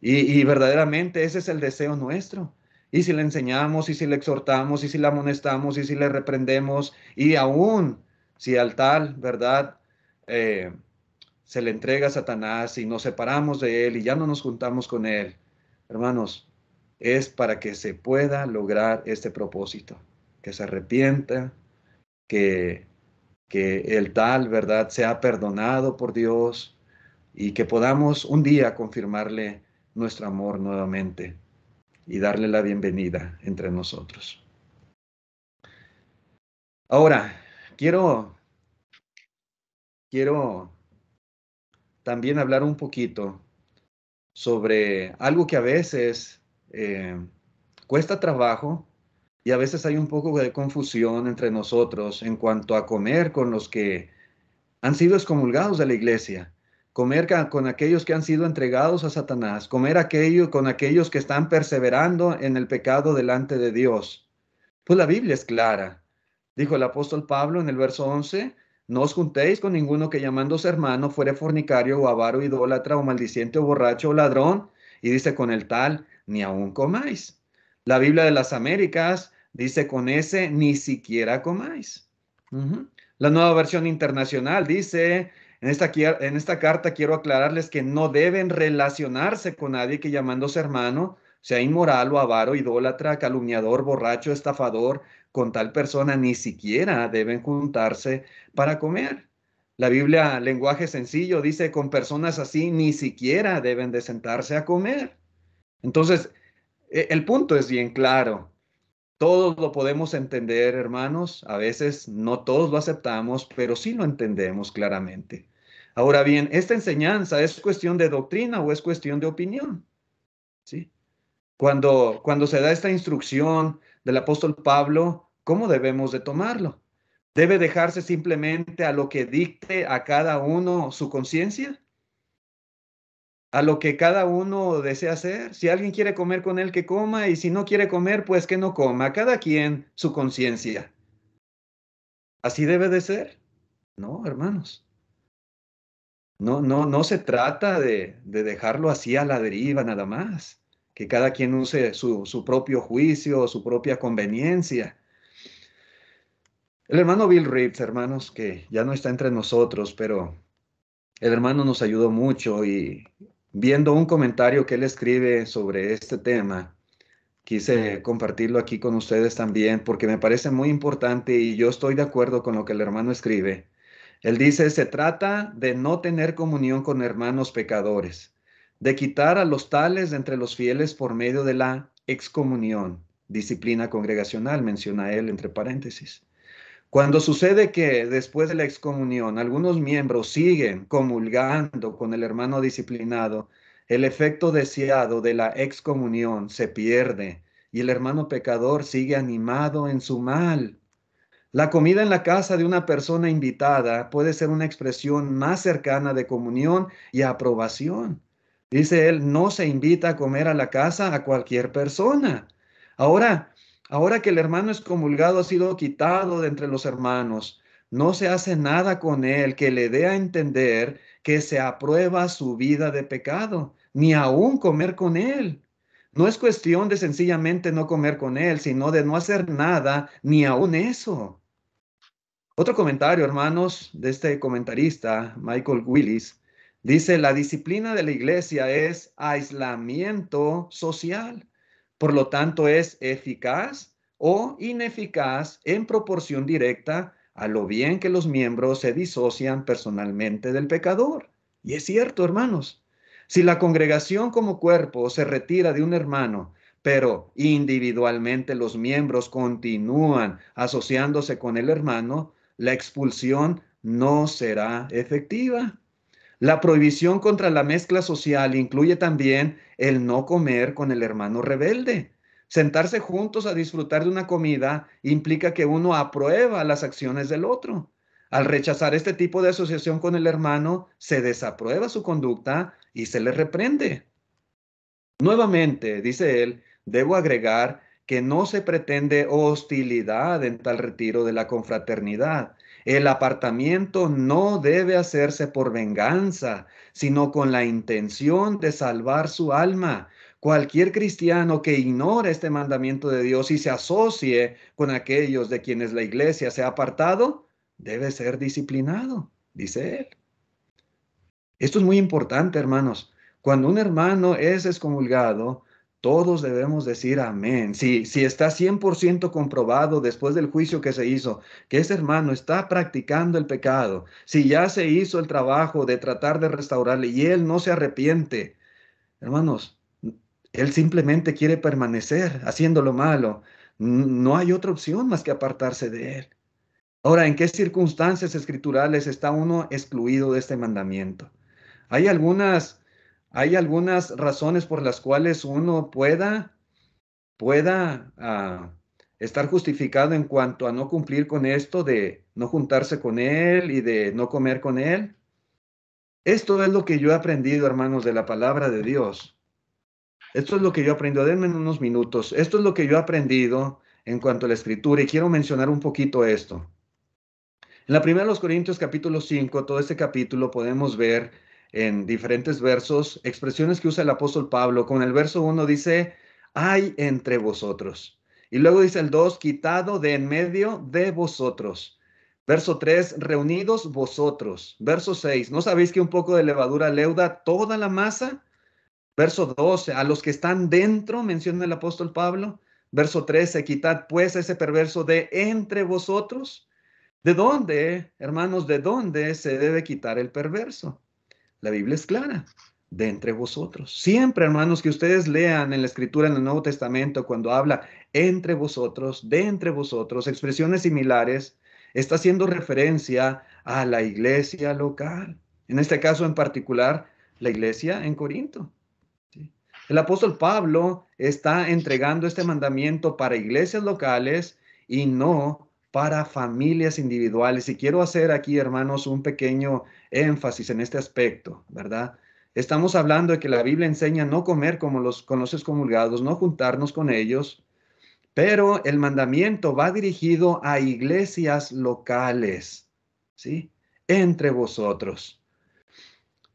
Y verdaderamente ese es el deseo nuestro. Y si le enseñamos, y si le exhortamos, y si le amonestamos, y si le reprendemos, y aún si al tal, ¿verdad? Eh, Se le entrega a Satanás y nos separamos de él y ya no nos juntamos con él. Hermanos, es para que se pueda lograr este propósito, que se arrepienta, que, que el tal, ¿verdad?, sea perdonado por Dios y que podamos un día confirmarle nuestro amor nuevamente y darle la bienvenida entre nosotros. Ahora, quiero también hablar un poquito sobre algo que a veces eh, cuesta trabajo y a veces hay un poco de confusión entre nosotros en cuanto a comer con los que han sido excomulgados de la iglesia, comer con aquellos que han sido entregados a Satanás, comer con aquellos que están perseverando en el pecado delante de Dios. Pues la Biblia es clara. Dijo el apóstol Pablo en el verso 11, no os juntéis con ninguno que llamándose hermano fuere fornicario o avaro, idólatra o maldiciente o borracho o ladrón. Y dice con el tal, ni aun comáis. La Biblia de las Américas dice con ese, ni siquiera comáis. La Nueva Versión Internacional dice, en esta carta quiero aclararles que no deben relacionarse con nadie que llamándose hermano sea inmoral o avaro, idólatra, calumniador, borracho, estafador. Con tal persona ni siquiera deben juntarse para comer. La Biblia, lenguaje sencillo, dice con personas así ni siquiera deben de sentarse a comer. Entonces, el punto es bien claro. Todos lo podemos entender, hermanos. A veces no todos lo aceptamos, pero sí lo entendemos claramente. Ahora bien, ¿esta enseñanza es cuestión de doctrina o es cuestión de opinión? ¿Sí? Cuando se da esta instrucción del apóstol Pablo, ¿cómo debemos de tomarlo? ¿Debe dejarse simplemente a lo que dicte a cada uno su conciencia? ¿A lo que cada uno desea hacer? Si alguien quiere comer con él, que coma, y si no quiere comer, pues que no coma. Cada quien su conciencia. ¿Así debe de ser? No, hermanos. No se trata de dejarlo así a la deriva nada más. Que cada quien use su propio juicio, su propia conveniencia. El hermano Bill Reeves, hermanos, que ya no está entre nosotros, pero el hermano nos ayudó mucho y viendo un comentario que él escribe sobre este tema, quise compartirlo aquí con ustedes también porque me parece muy importante y yo estoy de acuerdo con lo que el hermano escribe. Él dice, se trata de no tener comunión con hermanos pecadores, de quitar a los tales de entre los fieles por medio de la excomunión, disciplina congregacional, menciona él entre paréntesis. Cuando sucede que después de la excomunión algunos miembros siguen comulgando con el hermano disciplinado, el efecto deseado de la excomunión se pierde y el hermano pecador sigue animado en su mal. La comida en la casa de una persona invitada puede ser una expresión más cercana de comunión y aprobación. Dice él, no se invita a comer a la casa a cualquier persona. Ahora, ahora que el hermano excomulgado ha sido quitado de entre los hermanos, no se hace nada con él que le dé a entender que se aprueba su vida de pecado, ni aún comer con él. No es cuestión de sencillamente no comer con él, sino de no hacer nada, ni aún eso. Otro comentario, hermanos, de este comentarista, Michael Willis, dice, la disciplina de la iglesia es aislamiento social. Por lo tanto, es eficaz o ineficaz en proporción directa a lo bien que los miembros se disocian personalmente del pecador. Y es cierto, hermanos. Si la congregación como cuerpo se retira de un hermano, pero individualmente los miembros continúan asociándose con el hermano, la expulsión no será efectiva. La prohibición contra la mezcla social incluye también el no comer con el hermano rebelde. Sentarse juntos a disfrutar de una comida implica que uno aprueba las acciones del otro. Al rechazar este tipo de asociación con el hermano, se desaprueba su conducta y se le reprende. Nuevamente, dice él, debo agregar que no se pretende hostilidad en tal retiro de la confraternidad. El apartamiento no debe hacerse por venganza, sino con la intención de salvar su alma. Cualquier cristiano que ignore este mandamiento de Dios y se asocie con aquellos de quienes la iglesia se ha apartado, debe ser disciplinado, dice él. Esto es muy importante, hermanos. Cuando un hermano es excomulgado, todos debemos decir amén. Si está 100% comprobado después del juicio que se hizo que ese hermano está practicando el pecado, si ya se hizo el trabajo de tratar de restaurarle y él no se arrepiente, hermanos, él simplemente quiere permanecer haciendo lo malo. No hay otra opción más que apartarse de él. Ahora, ¿en qué circunstancias escriturales está uno excluido de este mandamiento? Hay algunas, hay algunas razones por las cuales uno pueda estar justificado en cuanto a no cumplir con esto de no juntarse con él y de no comer con él. Esto es lo que yo he aprendido, hermanos, de la palabra de Dios. Esto es lo que yo he aprendido. Denme unos minutos. Esto es lo que yo he aprendido en cuanto a la escritura y quiero mencionar un poquito esto. En la primera de los Corintios capítulo 5, todo este capítulo podemos ver en diferentes versos expresiones que usa el apóstol Pablo. Con el verso 1 dice, hay entre vosotros. Y luego dice el 2, quitado de en medio de vosotros. Verso 3, reunidos vosotros. Verso 6, ¿no sabéis que un poco de levadura leuda toda la masa? Verso 12, a los que están dentro, menciona el apóstol Pablo. Verso 13, quitad pues ese perverso de entre vosotros. ¿De dónde, hermanos, de dónde se debe quitar el perverso? La Biblia es clara, de entre vosotros. Siempre, hermanos, que ustedes lean en la Escritura, en el Nuevo Testamento, cuando habla entre vosotros, de entre vosotros, expresiones similares, está haciendo referencia a la iglesia local. En este caso en particular, la iglesia en Corinto. ¿Sí? El apóstol Pablo está entregando este mandamiento para iglesias locales y no para familias individuales. Y quiero hacer aquí, hermanos, un pequeño énfasis en este aspecto, ¿verdad? Estamos hablando de que la Biblia enseña no comer como con los excomulgados, no juntarnos con ellos, pero el mandamiento va dirigido a iglesias locales, ¿sí? Entre vosotros.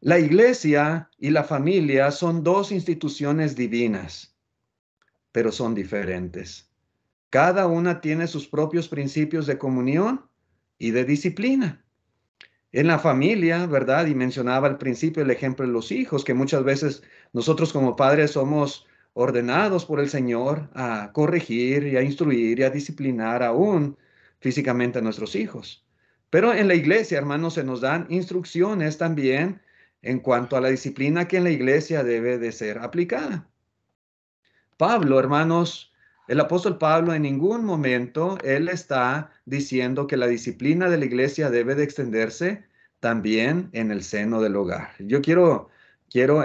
La iglesia y la familia son dos instituciones divinas, pero son diferentes. Cada una tiene sus propios principios de comunión y de disciplina. En la familia, ¿verdad? Y mencionaba al principio el ejemplo de los hijos, que muchas veces nosotros como padres somos ordenados por el Señor a corregir y a instruir y a disciplinar aún físicamente a nuestros hijos. Pero en la iglesia, hermanos, se nos dan instrucciones también en cuanto a la disciplina que en la iglesia debe de ser aplicada. Pablo, hermanos, el apóstol Pablo en ningún momento él está diciendo que la disciplina de la iglesia debe de extenderse también en el seno del hogar. Yo quiero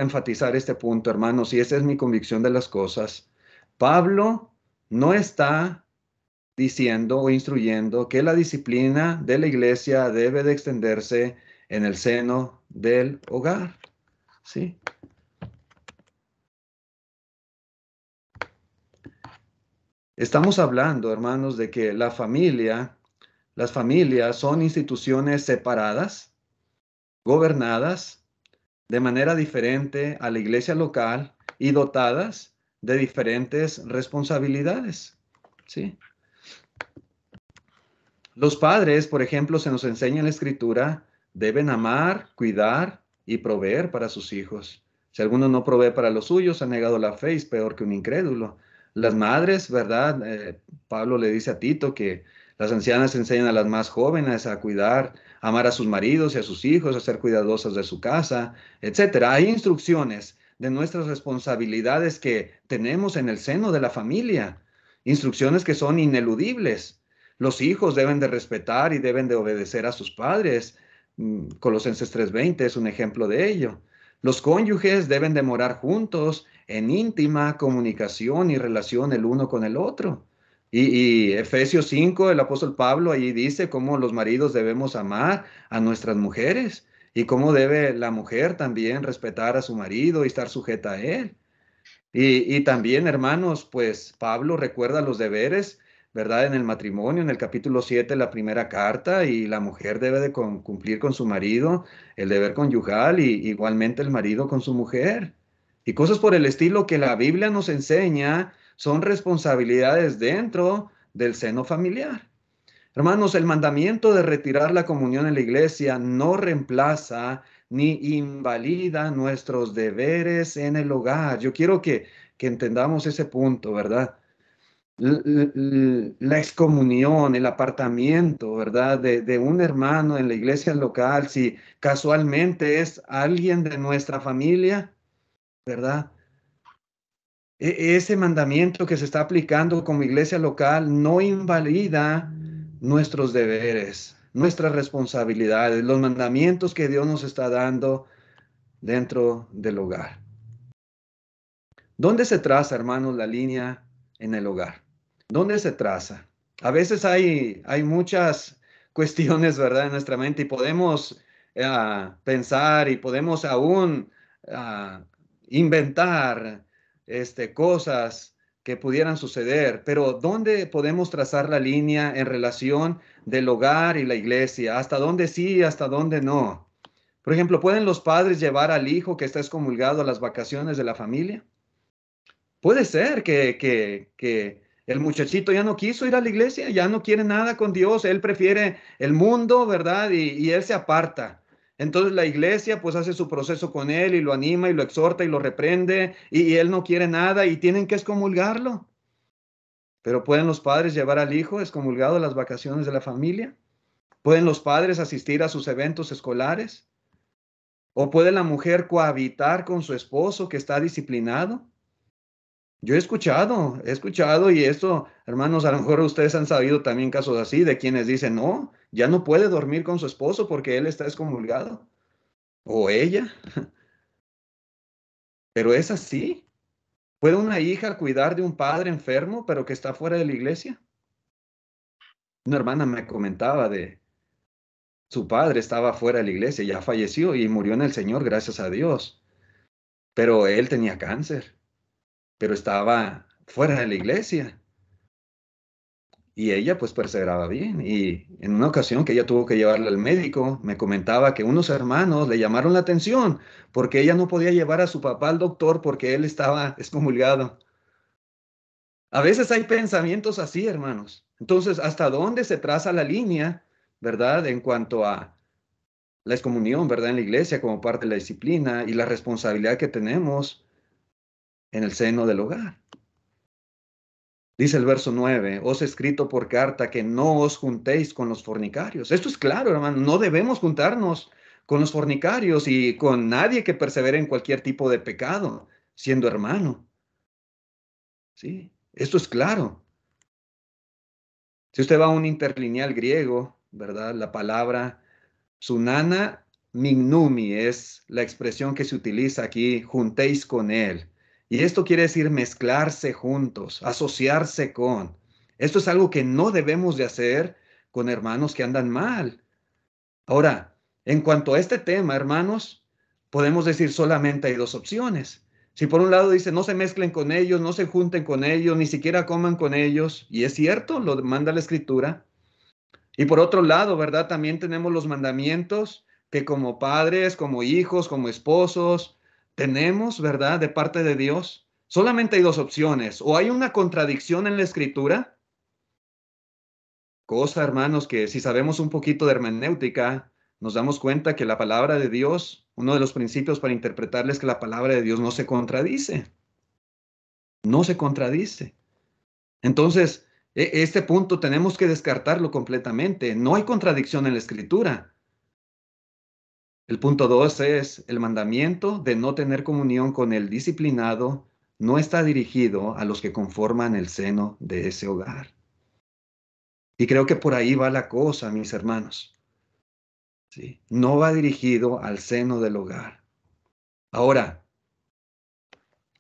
enfatizar este punto, hermanos, y esa es mi convicción de las cosas. Pablo no está diciendo o instruyendo que la disciplina de la iglesia debe de extenderse en el seno del hogar. ¿Sí? Estamos hablando, hermanos, de que las familias son instituciones separadas, gobernadas de manera diferente a la iglesia local y dotadas de diferentes responsabilidades. ¿Sí? Los padres, por ejemplo, se nos enseña en la escritura, deben amar, cuidar y proveer para sus hijos. Si alguno no provee para los suyos, ha negado la fe, es peor que un incrédulo. Las madres, ¿verdad? Pablo le dice a Tito que las ancianas enseñan a las más jóvenes a cuidar, amar a sus maridos y a sus hijos, a ser cuidadosas de su casa, etcétera. Hay instrucciones de nuestras responsabilidades que tenemos en el seno de la familia, instrucciones que son ineludibles. Los hijos deben de respetar y deben de obedecer a sus padres. Colosenses 3:20 es un ejemplo de ello. Los cónyuges deben de morar juntos en íntima comunicación y relación el uno con el otro. Y Efesios 5, el apóstol Pablo ahí dice cómo los maridos debemos amar a nuestras mujeres y cómo debe la mujer también respetar a su marido y estar sujeta a él. Y también, hermanos, pues Pablo recuerda los deberes, ¿verdad? En el matrimonio, en el capítulo 7, la primera carta, y la mujer debe de cumplir con su marido, el deber conyugal, y igualmente el marido con su mujer. Y cosas por el estilo que la Biblia nos enseña son responsabilidades dentro del seno familiar. Hermanos, el mandamiento de retirar la comunión en la iglesia no reemplaza ni invalida nuestros deberes en el hogar. Yo quiero que entendamos ese punto, ¿verdad? La excomunión, el apartamiento, ¿verdad? De un hermano en la iglesia local, si casualmente es alguien de nuestra familia, ¿verdad? Ese mandamiento que se está aplicando como iglesia local no invalida nuestros deberes, nuestras responsabilidades, los mandamientos que Dios nos está dando dentro del hogar. ¿Dónde se traza, hermanos, la línea en el hogar? ¿Dónde se traza? A veces hay muchas cuestiones, ¿verdad?, en nuestra mente, y podemos pensar y podemos aún ah, inventar cosas que pudieran suceder, pero ¿dónde podemos trazar la línea en relación del hogar y la iglesia? ¿Hasta dónde sí, hasta dónde no? Por ejemplo, ¿pueden los padres llevar al hijo que está excomulgado a las vacaciones de la familia? Puede ser que el muchachito ya no quiso ir a la iglesia, ya no quiere nada con Dios, él prefiere el mundo, ¿verdad? Y él se aparta. Entonces la iglesia pues hace su proceso con él y lo anima y lo exhorta y lo reprende y él no quiere nada y tienen que excomulgarlo. Pero ¿pueden los padres llevar al hijo excomulgado a las vacaciones de la familia? ¿Pueden los padres asistir a sus eventos escolares? ¿O puede la mujer cohabitar con su esposo que está disciplinado? Yo he escuchado y esto, hermanos, a lo mejor ustedes han sabido también casos así de quienes dicen, no, ya no puede dormir con su esposo porque él está excomulgado o ella, pero es así. ¿Puede una hija cuidar de un padre enfermo pero que está fuera de la iglesia? Una hermana me comentaba de su padre estaba fuera de la iglesia, ya falleció y murió en el Señor, gracias a Dios, pero él tenía cáncer, pero estaba fuera de la iglesia. Y ella pues perseveraba bien. Y en una ocasión que ella tuvo que llevarla al médico, me comentaba que unos hermanos le llamaron la atención porque ella no podía llevar a su papá al doctor porque él estaba excomulgado. A veces hay pensamientos así, hermanos. Entonces, ¿hasta dónde se traza la línea, verdad? En cuanto a la excomunión, ¿verdad? En la iglesia como parte de la disciplina y la responsabilidad que tenemos en el seno del hogar. Dice el verso 9, os he escrito por carta que no os juntéis con los fornicarios. Esto es claro, hermano, no debemos juntarnos con los fornicarios y con nadie que persevere en cualquier tipo de pecado, siendo hermano. ¿Sí? Esto es claro. Si usted va a un interlineal griego, ¿verdad? La palabra sunana mignumi es la expresión que se utiliza aquí, juntéis con él. Y esto quiere decir mezclarse juntos, asociarse con. Esto es algo que no debemos de hacer con hermanos que andan mal. Ahora, en cuanto a este tema, hermanos, podemos decir solamente hay dos opciones. Si por un lado dice no se mezclen con ellos, no se junten con ellos, ni siquiera coman con ellos, y es cierto, lo manda la Escritura. Y por otro lado, ¿verdad? También tenemos los mandamientos que como padres, como hijos, como esposos, tenemos, ¿verdad? De parte de Dios. Solamente hay dos opciones. O hay una contradicción en la Escritura, cosa, hermanos, que si sabemos un poquito de hermenéutica, nos damos cuenta que la palabra de Dios, uno de los principios para interpretarla es que la palabra de Dios no se contradice. No se contradice. Entonces, este punto tenemos que descartarlo completamente. No hay contradicción en la Escritura. El punto 2 es el mandamiento de no tener comunión con el disciplinado no está dirigido a los que conforman el seno de ese hogar. Y creo que por ahí va la cosa, mis hermanos. ¿Sí? No va dirigido al seno del hogar. Ahora,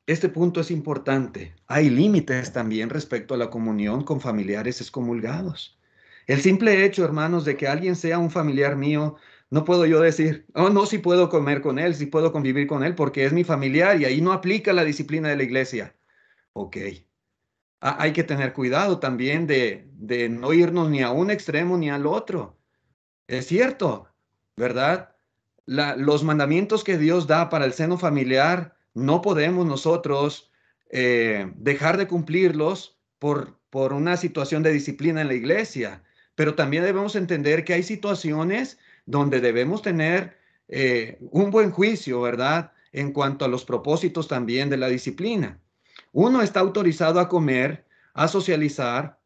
este punto es importante. Hay límites también respecto a la comunión con familiares excomulgados. El simple hecho, hermanos, de que alguien sea un familiar mío No puedo yo decir, oh, no, sí puedo comer con él, sí puedo convivir con él porque es mi familiar y ahí no aplica la disciplina de la iglesia. Ok. Hay que tener cuidado también de no irnos ni a un extremo ni al otro. Es cierto, ¿verdad? Los mandamientos que Dios da para el seno familiar, no podemos nosotros dejar de cumplirlos por una situación de disciplina en la iglesia. Pero también debemos entender que hay situaciones donde debemos tener un buen juicio, ¿verdad? En cuanto a los propósitos también de la disciplina. Uno está autorizado a comer, a socializar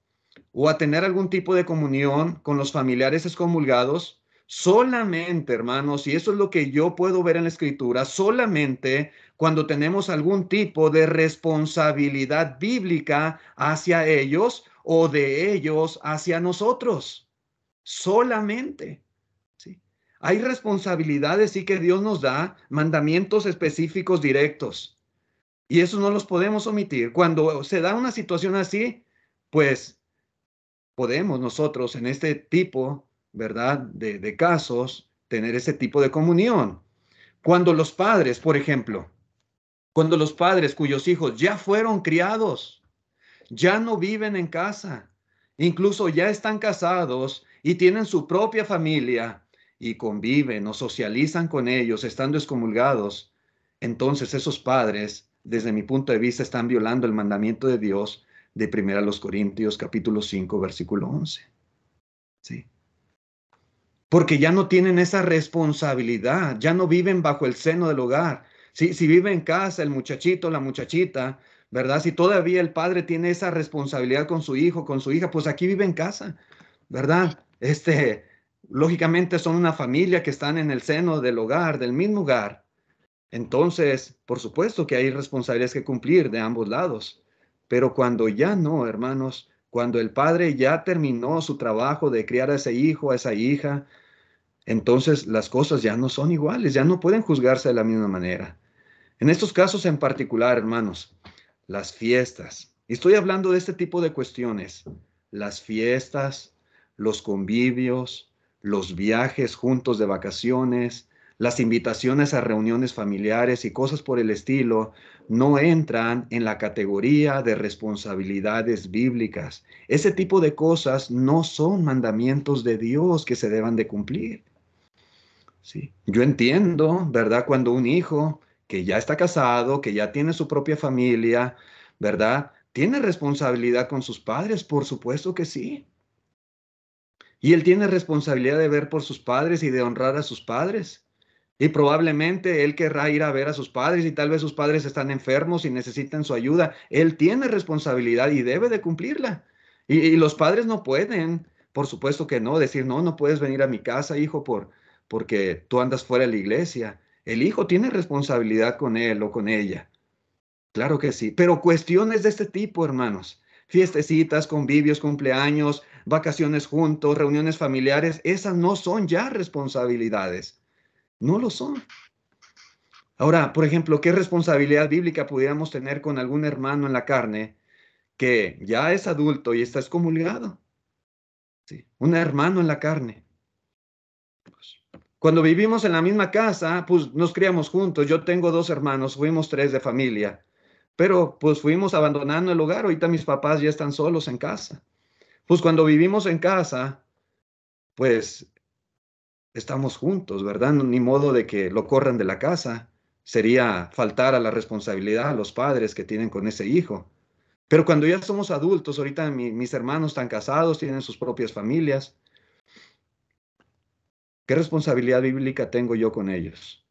o a tener algún tipo de comunión con los familiares excomulgados, solamente, hermanos, y eso es lo que yo puedo ver en la escritura, solamente cuando tenemos algún tipo de responsabilidad bíblica hacia ellos o de ellos hacia nosotros. Solamente. ¿Sí? Hay responsabilidades, sí, que Dios nos da, mandamientos específicos directos. Y esos no los podemos omitir. Cuando se da una situación así, pues podemos nosotros en este tipo, ¿verdad? De casos, tener ese tipo de comunión. Cuando los padres, por ejemplo, cuando los padres cuyos hijos ya fueron criados, ya no viven en casa, incluso ya están casados y tienen su propia familia y conviven o socializan con ellos estando excomulgados, entonces esos padres, desde mi punto de vista, están violando el mandamiento de Dios de 1 Corintios capítulo 5, versículo 11. ¿Sí? Porque ya no tienen esa responsabilidad, ya no viven bajo el seno del hogar. Si vive en casa el muchachito, la muchachita, ¿verdad? Si todavía el padre tiene esa responsabilidad con su hijo, con su hija, pues aquí vive en casa, ¿verdad? Lógicamente son una familia que están en el seno del hogar, del mismo hogar. Entonces, por supuesto que hay responsabilidades que cumplir de ambos lados. Pero cuando ya no, hermanos, cuando el padre ya terminó su trabajo de criar a ese hijo, a esa hija, entonces las cosas ya no son iguales, ya no pueden juzgarse de la misma manera. En estos casos en particular, hermanos, las fiestas, y estoy hablando de este tipo de cuestiones, las fiestas, los convivios, los viajes juntos de vacaciones, las invitaciones a reuniones familiares y cosas por el estilo, no entran en la categoría de responsabilidades bíblicas. Ese tipo de cosas no son mandamientos de Dios que se deban de cumplir. Sí, yo entiendo, ¿verdad? Cuando un hijo que ya está casado, que ya tiene su propia familia, ¿verdad? Tiene responsabilidad con sus padres, por supuesto que sí. Y él tiene responsabilidad de ver por sus padres y de honrar a sus padres. Y probablemente él querrá ir a ver a sus padres y tal vez sus padres están enfermos y necesitan su ayuda. Él tiene responsabilidad y debe de cumplirla. Y los padres no pueden, por supuesto que no, decir, no, no puedes venir a mi casa, hijo, porque tú andas fuera de la iglesia. El hijo tiene responsabilidad con él o con ella. Claro que sí, pero cuestiones de este tipo, hermanos, fiestecitas, convivios, cumpleaños, vacaciones juntos, reuniones familiares, esas no son ya responsabilidades. No lo son. Ahora, por ejemplo, ¿qué responsabilidad bíblica pudiéramos tener con algún hermano en la carne que ya es adulto y está excomulgado? Sí, un hermano en la carne. Cuando vivimos en la misma casa, pues nos criamos juntos. Yo tengo dos hermanos, fuimos tres de familia, pero pues fuimos abandonando el hogar. Ahorita mis papás ya están solos en casa. Pues cuando vivimos en casa, pues estamos juntos, ¿verdad? Ni modo de que lo corran de la casa. Sería faltar a la responsabilidad a los padres que tienen con ese hijo. Pero cuando ya somos adultos, ahorita mis hermanos están casados, tienen sus propias familias. ¿Qué responsabilidad bíblica tengo yo con ellos?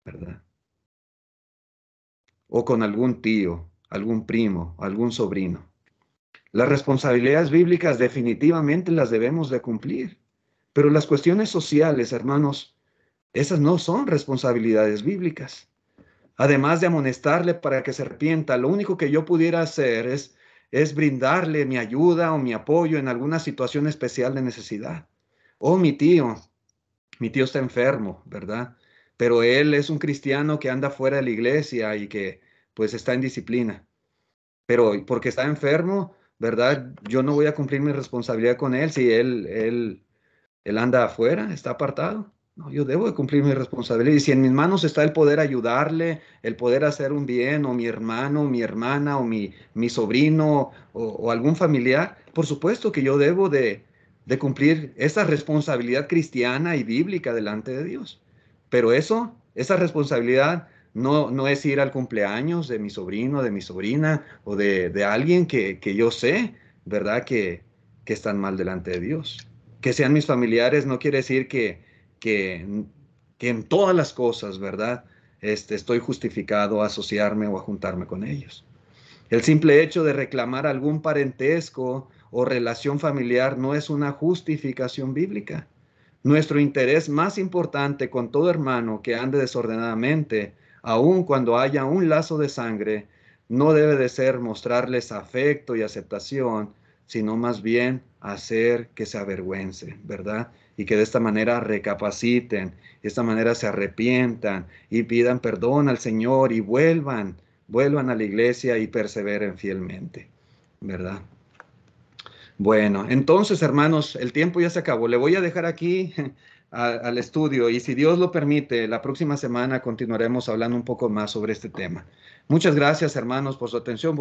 ¿Verdad? O con algún tío, algún primo, algún sobrino. Las responsabilidades bíblicas definitivamente las debemos de cumplir, pero las cuestiones sociales, hermanos, esas no son responsabilidades bíblicas. Además de amonestarle para que se arrepienta, lo único que yo pudiera hacer es brindarle mi ayuda o mi apoyo en alguna situación especial de necesidad. Oh, mi tío está enfermo, ¿verdad? Pero él es un cristiano que anda fuera de la iglesia y que pues está en disciplina. Pero porque está enfermo, ¿verdad? Yo no voy a cumplir mi responsabilidad con él si él él anda afuera, está apartado. No, yo debo de cumplir mi responsabilidad. Y si en mis manos está el poder ayudarle, el poder hacer un bien, o mi hermano, mi hermana, o mi sobrino, o algún familiar, por supuesto que yo debo de cumplir esa responsabilidad cristiana y bíblica delante de Dios. Pero esa responsabilidad no es ir al cumpleaños de mi sobrino, de mi sobrina, o de alguien que yo sé, ¿verdad? Que están mal delante de Dios. Que sean mis familiares no quiere decir que, que en todas las cosas, ¿verdad? Estoy justificado a asociarme o a juntarme con ellos. El simple hecho de reclamar algún parentesco o relación familiar no es una justificación bíblica. Nuestro interés más importante con todo hermano que ande desordenadamente, aun cuando haya un lazo de sangre, no debe de ser mostrarles afecto y aceptación, sino más bien hacer que se avergüencen, ¿verdad? Y que de esta manera recapaciten, de esta manera se arrepientan y pidan perdón al Señor y vuelvan a la iglesia y perseveren fielmente, ¿verdad? Bueno, entonces, hermanos, el tiempo ya se acabó. Le voy a dejar aquí al estudio y si Dios lo permite, la próxima semana continuaremos hablando un poco más sobre este tema. Muchas gracias, hermanos, por su atención.